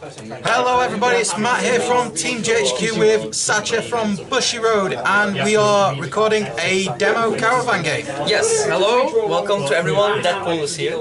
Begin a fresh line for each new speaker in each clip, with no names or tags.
Hello everybody, it's Matt here from Team JHQ with Sacha from Bushy Road, and we are recording a demo Caravan game.
Yes, hello, welcome to everyone, Deadpool is here.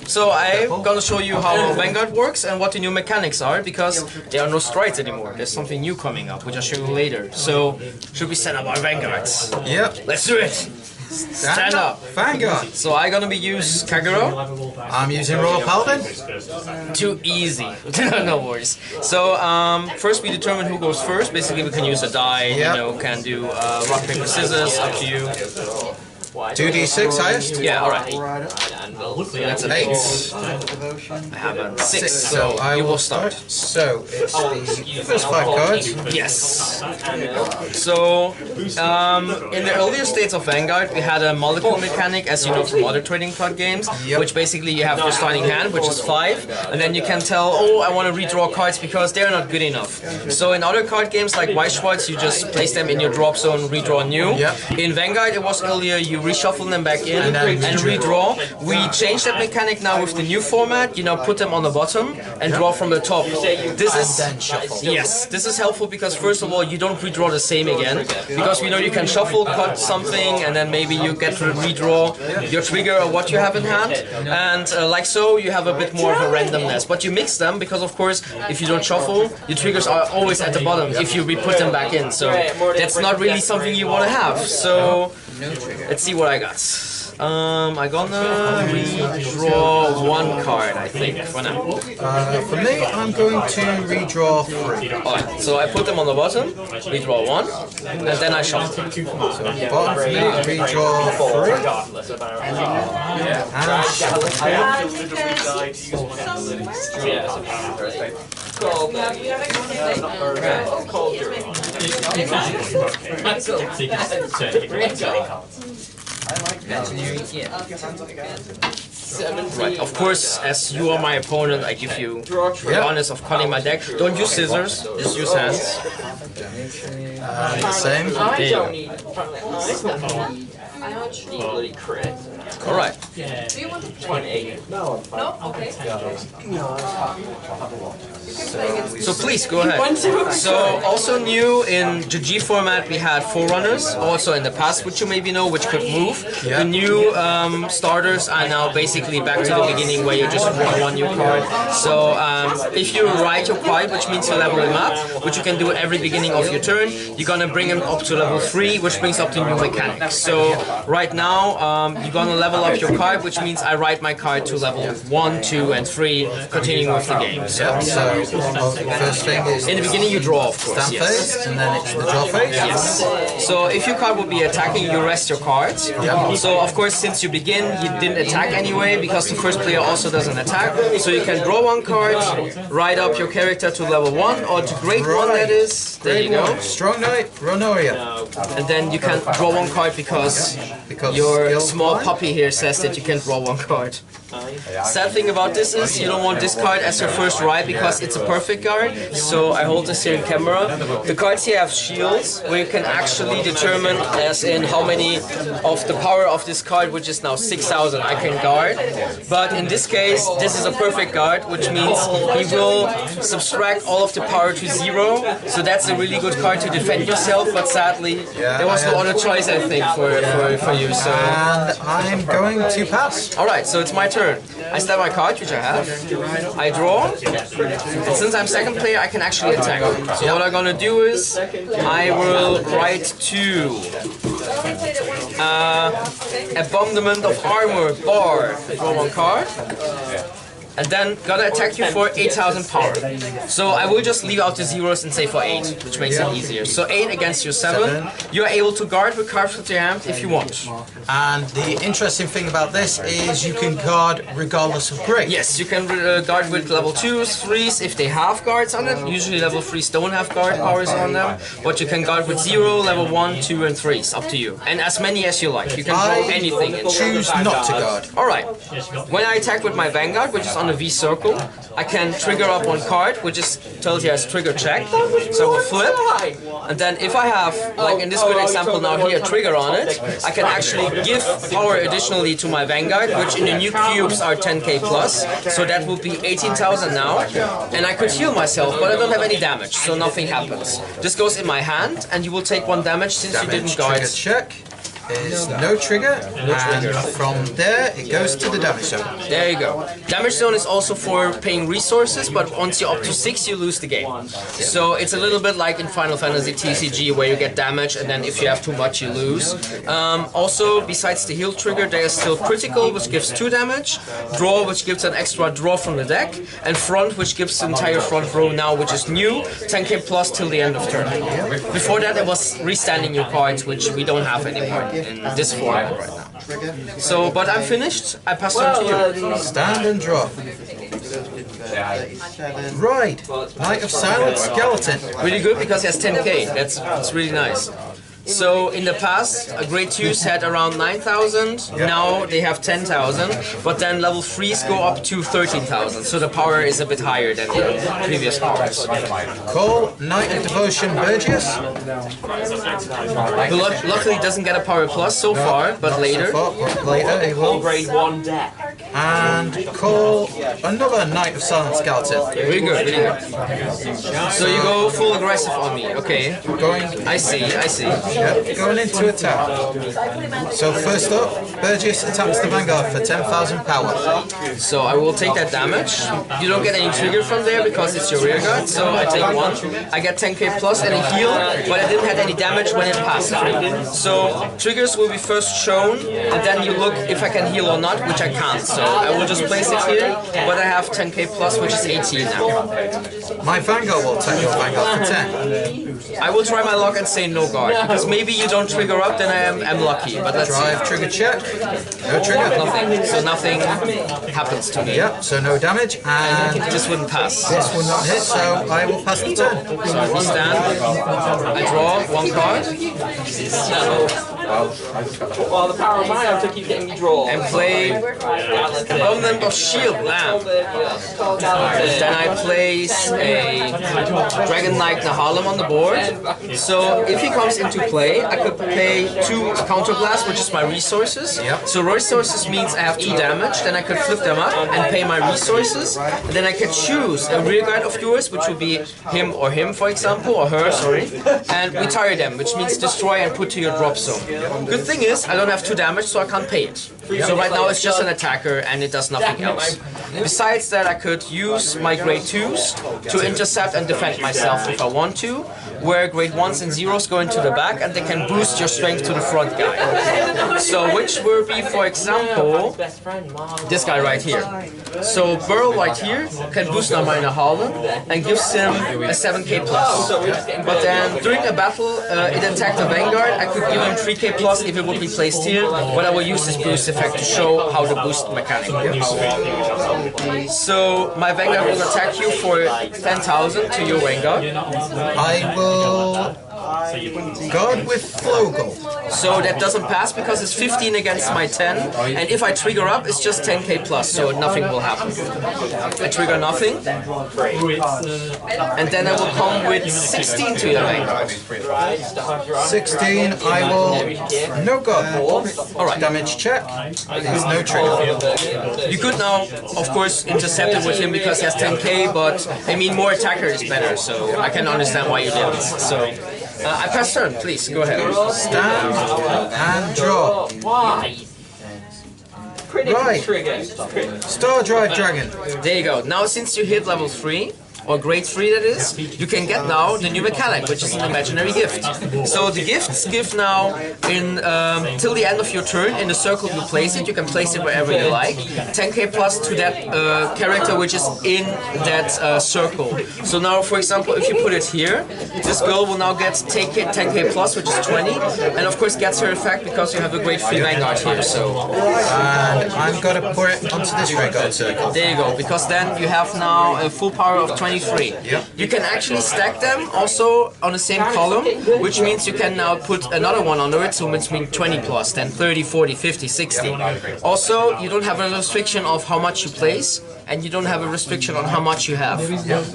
So I'm gonna show you how Vanguard works and what the new mechanics are, because there are no strides anymore. There's something new coming up, which I'll show you later. So, should we set up our Vanguards?
Yep.
Let's do it! Stand up!
Vanguard!
So I'm gonna be use Kagero.
I'm using Royal Paladin.
Too easy. No worries. So first we determine who goes first. Basically we can use a die, you know, can do rock, paper, scissors, up to you.
2d6 highest?
Yeah, alright. That's an 8. I have a 6, so you will start.
So, it's the first 5 cards.
Yes. So, in the earlier states of Vanguard, we had a molecule mechanic, as you know from other trading card games, which basically you have your starting hand, which is 5, and then you can tell, oh, I want to redraw cards because they're not good enough. So in other card games like White Schwartz, you just place them in your drop zone, redraw new. In Vanguard, it was earlier, you reshuffle them back in and redraw. We changed that mechanic now with the new format. You know, put them on the bottom and draw from the top. This is this is helpful because first of all you don't redraw the same again, because we know you can shuffle, cut something, and then maybe you get to redraw your trigger or what you have in hand, and like so you have a bit more of a randomness. But you mix them because of course if you don't shuffle, your triggers are always at the bottom if you re-put them back in. So that's not really something you want to have. So let's see what I got. I'm gonna redraw 1 card, I think, for now.
For me, I'm going to redraw 3.
Alright, so I put them on the bottom, redraw 1, and then I shuffle.
So, bottom for me, redraw 3.
Right, of course, as you are my opponent, I give you the honest of cutting my deck. Don't use scissors, just use hands.
The same.
Alright.
Do you want to play? No. No? Okay.
So please, go ahead. So, also new in GG format, we had Forerunners, also in the past, which you maybe know, which could move. The new starters are now basically back to the beginning, where you just draw 1 new card. So, if you write your card, which means you level him up, which you can do at every beginning of your turn, you're gonna bring him up to level 3, which brings up the new mechanic. So, right now, you're gonna level up your card, which means I write my card to level 1, 2, and 3, continuing with the game. So
first thing is
in the beginning you draw, of course.
Stand phase, and then it's the draw phase.
Yes. So if your card would be attacking, you rest your cards. So of course, since you begin, you didn't attack anyway, because the first player also doesn't attack. So you can draw 1 card, write up your character to level 1, or to grade 1, that is. There you go.
Strong Knight, Ronoria.
And then you can draw 1 card because your small puppy here says that you can draw 1 card. Sad thing about this is you don't want this card as your first ride because it's a perfect card. So I hold this here in camera. The cards here have shields where you can actually determine as in how many of the power of this card, which is now 6,000, I can guard. But in this case, this is a perfect guard, which means he will subtract all of the power to 0. So that's a really good card to defend yourself, but sadly there was no other choice, I think, for you. So.
And I'm going to pass.
Alright, so it's my turn. I step my card, which I have. I draw. And since I'm second player, I can actually attack. So what I'm gonna do is I will write 2. Abandonment of Armor, bar. Draw 1 card. And then gonna attack you for 8,000 power. So I will just leave out the zeros and say for 8, which makes it easier. So 8 against your 7. You are able to guard with cards with your hand if you want.
And the interesting thing about this is you can guard regardless of grade.
Yes, you can guard with level 2s, 3s if they have guards on it. Usually level 3s don't have guard powers on them. But you can guard with 0, level 1, 2 and 3s, up to you. And as many as you like. You can draw anything.
Choose not to guard.
Alright. When I attack with my Vanguard, which is on the a V circle. I can trigger up one card, which is tells you as trigger check. So I will flip, and then if I have, like in this good example now here, a trigger on it, I can actually give power additionally to my Vanguard, which in the new cubes are 10k plus. So that would be 18,000 now, and I could heal myself, but I don't have any damage, so nothing happens. This goes in my hand, and you will take 1 damage since you didn't guard.
Trigger check. Is no trigger, and from there it goes to the damage zone.
There you go. Damage zone is also for paying resources, but once you're up to 6 you lose the game. So it's a little bit like in Final Fantasy TCG where you get damage and then if you have too much you lose. Also, besides the heal trigger, there is still critical, which gives 2 damage, draw, which gives an extra draw from the deck, and front, which gives the entire front row now, which is new, 10k plus till the end of turn. Before that it was restanding your cards, which we don't have anymore in this format right now. So, but I'm finished. I pass on to you.
Stand and draw. Right. Knight of Silent Skeleton.
Really good because he has 10k. That's really nice. So in the past, grade 2s had around 9,000, now they have 10,000, but then level 3s go up to 13,000, so the power is a bit higher than the previous powers.
Call Knight of Devotion Burgess.
Luckily doesn't get a power plus so far, but later.
Later he will.
Grade 1 deck.
And call another Knight of Silent Skeleton.
Really good, really good. So you go full aggressive on me, okay.
Going.
I see.
Yep, going into attack. So first up, Burgess attacks the Vanguard for 10,000 power.
So I will take that damage. You don't get any trigger from there because it's your rear guard, so I take 1. I get 10k plus and a heal, but I didn't have any damage when it passed. So triggers will be first shown, and then you look if I can heal or not, which I can't. So I will just place it here, but I have 10k plus, which is 18 now.
My Vanguard will attack your Vanguard for 10.
I will try my luck and say no guard, because maybe you don't trigger up, then I'm lucky, but let's
Drive,
see.
trigger check. No trigger.
Nothing, so nothing happens to me.
Yep, so no damage, and
This wouldn't pass.
this will not hit, so I will pass the turn.
So I stand, I draw 1 card,
Well, the power of my arm to keep getting you draw.
and play Remnant of Shield Lamb. Then I place a Dragon Knight Nahalem on the board. So if he comes into play, I could pay 2 Counterblast, which is my resources.
Yep.
So resources means I have 2 damage, then I could flip them up and pay my resources. And then I could choose a rear guard of yours, which would be him, for example, or her, sorry. And retire them, which means destroy and put to your drop zone. Good thing is, I don't have 2 damage, so I can't pay it. So right now it's just an attacker and it does nothing else. Besides that, I could use my grade 2s to intercept and defend myself if I want to, where grade 1s and 0s go into the back and they can boost your strength to the front guy. So which will be, for example, this guy right here. So Burl right here can boost Namayna Harlem and gives him a 7k plus. But then during a battle, it attacked the Vanguard. I could give him 3k plus if it would be placed here, but I will use this boost effect to show how the boost mechanic works. So my Vanguard will attack you for 10,000 to your Vanguard.
I will guard with Flogel.
So that doesn't pass because it's 15 against my 10, and if I trigger up, it's just 10k plus, so nothing will happen. I trigger nothing, and then I will come with 16 to your Vanguard.
16, I will no guard.
Alright.
Damage check. There's no trigger.
You could now, of course, intercept it with him because he has 10k, but I mean, more attacker is better, so I can understand why you did this. So I pass turn, please, go ahead.
Stand and draw.
Why?
Right.
Trigger.
Star Drive Dragon.
There you go. Now since you hit level 3, or grade 3 that is, you can get now the new mechanic, which is an imaginary gift. So the gifts give now in till the end of your turn, in the circle you place it, you can place it wherever you like, 10k plus to that character which is in that circle. So now, for example, if you put it here, this girl will now get 10k plus, which is 20, and of course gets her effect because you have a grade 3 Vanguard here. So
And I'm gonna put it onto this Vanguard circle.
there you go, because then you have now a full power of 20 23.
Yep.
You can actually stack them also on the same column, which means you can now put another one under it, so which means 20 plus, then 30, 40, 50, 60. Also, you don't have a restriction of how much you place, and you don't have a restriction on how much you have.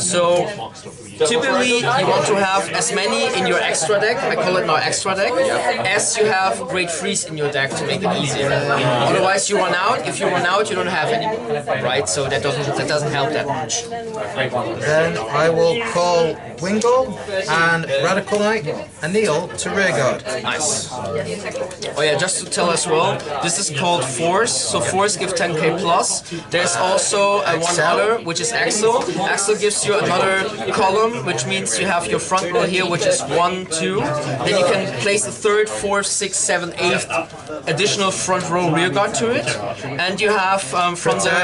So, typically, you want to have as many in your extra deck, I call it now extra deck, as you have great freeze in your deck to make it easier. Otherwise, you run out. If you run out, you don't have any, right? So that doesn't help that much.
Then I will call Wingle and Radical Knight and Neil to rearguard.
Nice. Oh yeah, just to tell as well, this is called Force. So Force gives 10k plus. There's also one other, which is Axle. Axle gives you another column, which means you have your front row here, which is 1, 2. Then you can place the 3rd, 4th, 6th, 7th, 8th additional front row rear guard to it. And you have from the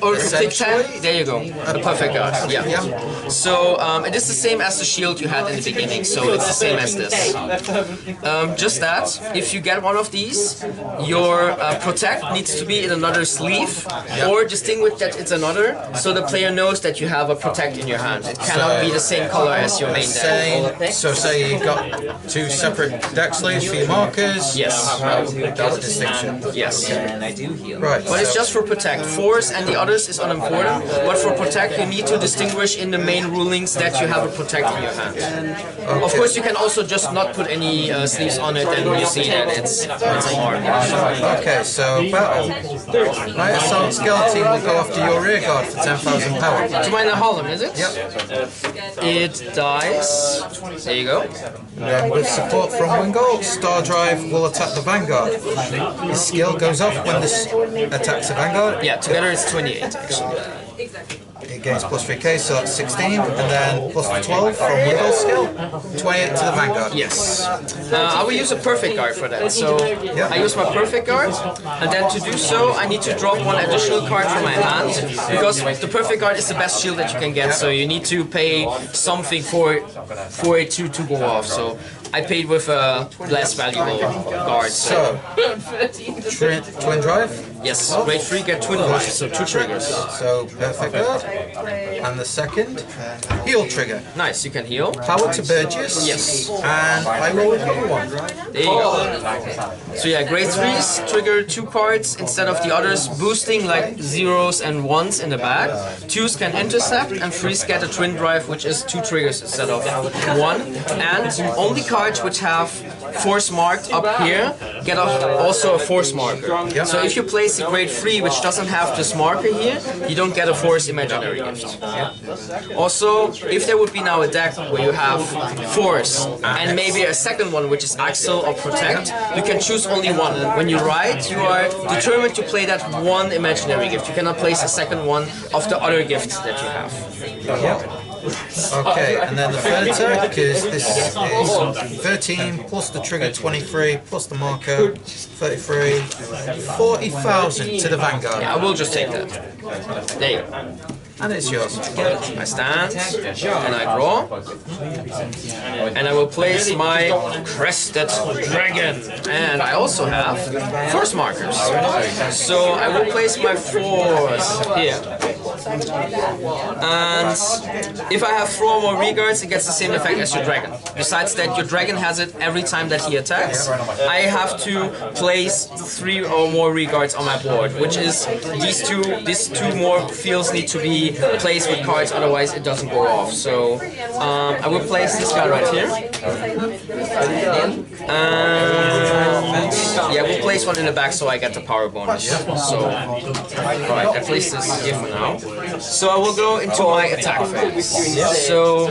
or Cryptic 10, there you go, the perfect guard. Yeah. So it is the same as the shield you had in the beginning, so it's the same as this. Just that, if you get one of these, your protect needs to be in another sleeve, or distinguish that it's another, so the player knows that you have a protect in your hand. It cannot be the same color as your main deck.
So say you've got 2 separate deck sleeves for your markers.
Yes.
That's a distinction.
Yes.
Right.
But it's just for protect. Force and the others is unimportant, but for protect you need to distinguish in the main rulings that you have a protect in your hand.
Okay.
Of course you can also just not put any sleeves on it and you see that it's a mark.
Okay, so battle. My assault skeleton will go after your rear guard for 10,000 power.
To mine the Harlem, is it?
Yep.
It dies. There you go.
Then with support from Wingle, Star Drive will attack the Vanguard. His skill goes off when this attacks the Vanguard.
Yeah, together it's 28 actually.
It gains plus 3k, so that's 16, and then plus 12 from Wingle's skill, 28 to the Vanguard.
Yes. I will use a perfect guard for that. So I use my perfect guard, and then to do so, I need to drop one additional card from my hand, because the perfect guard is the best shield that you can get. So you need to pay something for it to go off. So I paid with a less valuable guard.
So twin drive.
Yes, grade 3 get twin drive, so 2 triggers.
So perfect guard, and the second heal trigger.
Nice, you can heal.
Power to Burgess.
Yes.
And I will recover 1.
There you go. So yeah, grade 3s trigger 2 cards instead of the others, boosting like 0s and 1s in the back. 2s can intercept, and 3s get a twin drive, which is 2 triggers instead of 1. And only cards which have force marked up here get also a force marker. So if you place a grade 3 which doesn't have this marker here, you don't get a force imaginary gift. Also, if there would be now a deck where you have force and maybe a second one which is axle or protect, you can choose only one. And when you ride, you are determined to play that one imaginary gift. You cannot place a second one of the other gifts that you have.
Okay, and then the third attack is this is 13 plus the trigger 23 plus the marker 33, 40,000 to the Vanguard.
Yeah, I will just take that. There you go.
And it's yours.
I stand, and I draw, and I will place my Crested Dragon. And I also have force markers. So I will place my force here. And if I have 4 more reguards, it gets the same effect as your dragon. Besides that, your dragon has it every time that he attacks. I have to place 3 or more reguards on my board, which is these two more fields need to be placed with cards, otherwise it doesn't go off. So I will place this guy right here. And yeah, we'll place one in the back so I get the power bonus. So right, I place this here for now. So I will go into my attack phase. So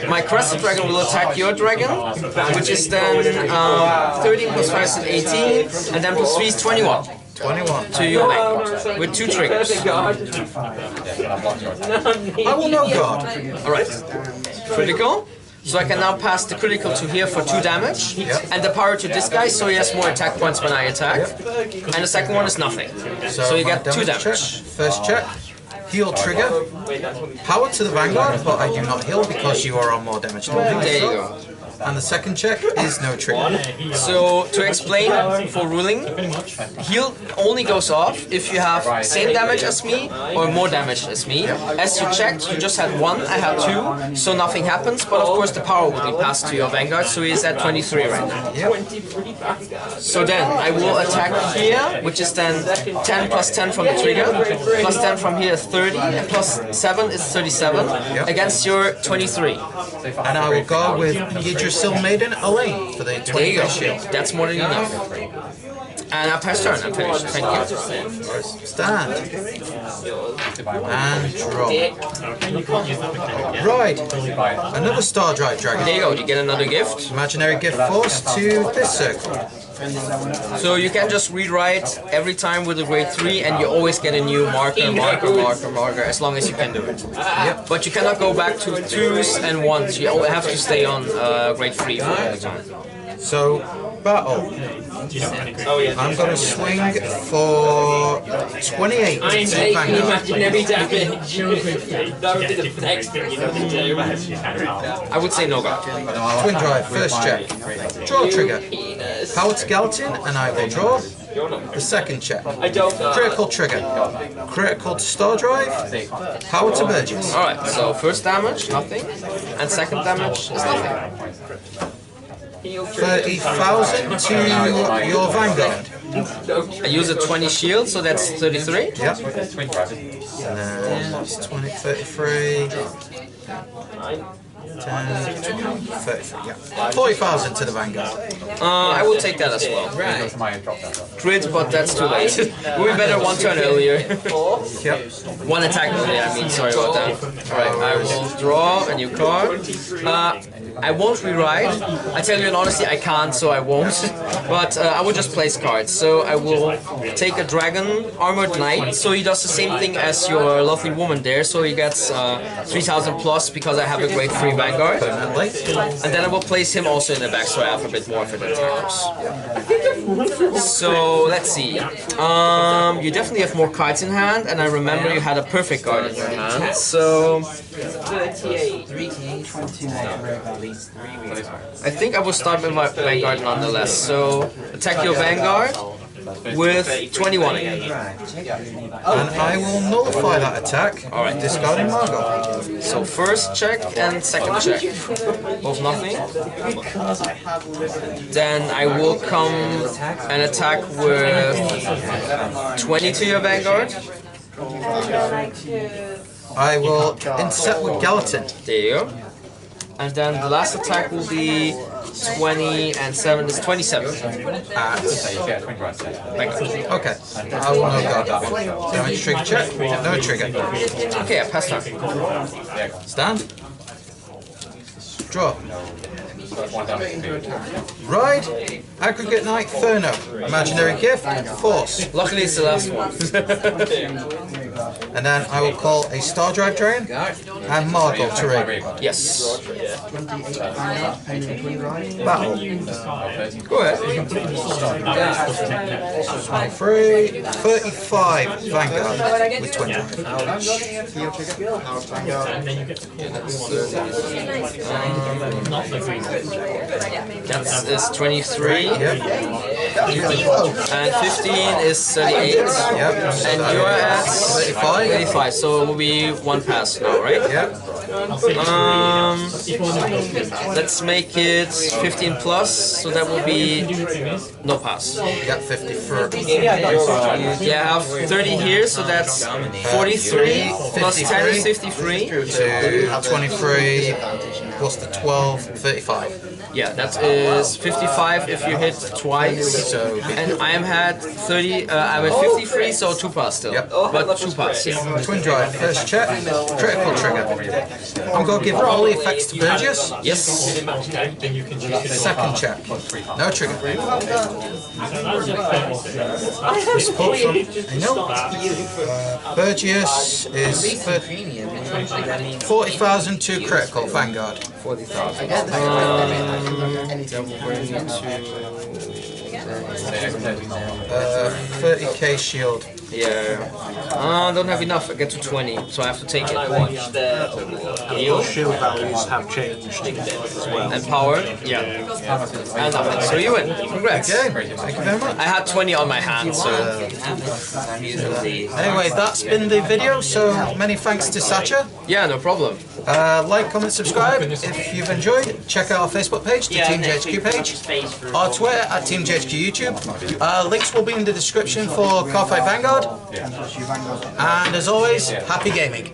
my Crested Dragon will attack your dragon, which is then 13 plus 5 is 18, and then plus 3 is 21.
21.
To your main with 2 triggers.
I will know God.
Alright. Critical. So I can now pass the critical to here for 2 damage, and the power to this guy, so he has more attack points when I attack. And the second one is nothing. So you get 2 damage.
Check. First check. Heal trigger. Power to the Vanguard, but I do not heal because you are on more damage than me.
There you go.
And the second check is no trigger.
So to explain for ruling, heal only goes off if you have same damage as me or more damage as me. As you checked, you just had 1, I had 2, so nothing happens, but of course the power will be passed to your Vanguard, so he's at 23 right now. So then I will attack here, which is then 10 plus 10 from the trigger, plus 10 from here is 30, and plus 7 is 37, against your 23.
And I will go with Yggdrasil Maiden Elaine for the 20 shield.
That's more than enough. And I pass turn, I'm finished. Thank you.
Stand. And draw. Right. Another Star Drive Dragon.
There you go, you get another gift.
Imaginary gift force to this circle.
So you can just rewrite every time with a grade 3 and you always get a new marker, as long as you can do it.
Yep.
But you cannot go back to 2s and 1s, you have to stay on grade 3 for all the time.
So, battle. I'm going to swing for 28 to Vanguard.
Imaginary damage. That would be the next thing you have to do.
I would say no guard.
Twin drive, first check. Draw trigger. Power to Gallatin, and I will draw. The second check. Critical trigger. Critical to Star Drive. Power to Burgess.
Alright, so first damage, nothing. And second damage is nothing.
30,000 to your Vanguard.
I use a 20 shield, so that's 33.
Yep. And then it's 20, 33. 10, 20, 33, yeah. 40,000 to the Vanguard.
I will take that as well. Crit, but that's too late. We better one turn earlier.
Yep.
One attack earlier, I mean, sorry about that. Alright, I will draw a new card. I won't rewrite. I tell you in honesty, I can't, so I won't. But I will just place cards. So I will take a Dragon Armored Knight, so he does the same thing as your lovely woman there, so he gets 3,000 plus because I have a grade 3 Vanguard. And then I will place him also in the back, so I have a bit more for the attackers. So let's see. You definitely have more cards in hand, and I remember you had a perfect card in your hand. So I think I will start with my Vanguard nonetheless. So attack your Vanguard with 21 again.
And I will nullify that attack.
Alright.
Discarding Margot.
So first check and second check. Both nothing. Then I will come and attack with 20 to your Vanguard.
I will intercept with Gallatin.
There you go. And then the last attack will be 20 and 7 is 27.
Okay. I will no guard that one. Damage trigger check. No trigger.
Okay, I pass turn.
Stand. Draw. Ride. Aggregate Knight Inferno. Imaginary gift. Force.
Luckily it's the last one.
And then I will call a Star Drive Dragon and Margot to raid.
Yes.
Battle.
Go ahead.
23, 35 Vanguard with 20.
That's 23.
Yep.
And 15 is 38.
Yep.
And you are at
35.
35, so it will be one pass now, right?
Yep.
Let's make it 15 plus, so that will be no pass.
You got 53.
Yeah, I have 30 here, so that's 43 plus 10 is 53.
To 23 plus the 12, 35.
Yeah, that is 55 if you hit twice.
So,
And I am at 30. I'm at 53, so 2 pass still.
Yep.
But 2 pass. Yeah.
Twin Drive, first check, critical trigger. I'm going to give all the effects to Burgess.
Yes.
Second check, no trigger. Support from, I know. Burgess is 40,000 to critical, Vanguard.
40,000. That will bring me to
30k shield.
Yeah. I don't have enough. I get to 20, so I have to take it.
Your shield values have changed as well.
And power? Yeah. And damage. So you win. Congrats.
Okay, thank you very much.
I had 20 on my hand, so...
Anyway, that's been the video, so many thanks to Sacha.
Yeah, no problem.
Like, comment, subscribe if you've enjoyed. Check out our Facebook page, the Team JHQ page, our Twitter at Team JHQ YouTube. Links will be in the description for Cardfight Vanguard. And as always, happy gaming.